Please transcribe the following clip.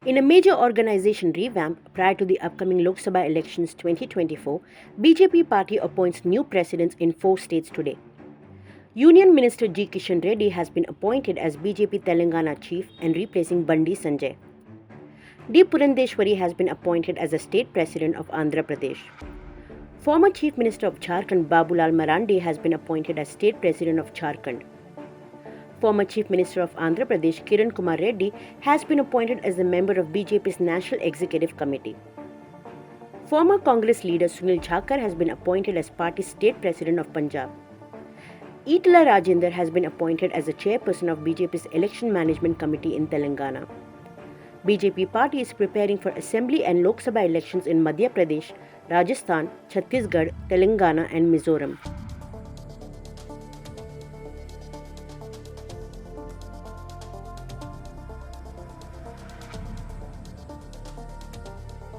In a major organization revamp prior to the upcoming Lok Sabha elections 2024, BJP party appoints new presidents in 4 states today. Union Minister G. Kishan Reddy has been appointed as BJP Telangana chief and replacing Bandi Sanjay. D. Purandeshwari has been appointed as the state president of Andhra Pradesh. Former Chief Minister of Jharkhand Babulal Marandi has been appointed as state president of Jharkhand. Former Chief Minister of Andhra Pradesh Kiran Kumar Reddy has been appointed as a member of BJP's National Executive Committee. Former Congress leader Sunil Jhakar has been appointed as party state president of Punjab. Itala Rajender has been appointed as the chairperson of BJP's Election Management Committee in Telangana. BJP party is preparing for Assembly and Lok Sabha elections in Madhya Pradesh, Rajasthan, Chhattisgarh, Telangana and Mizoram.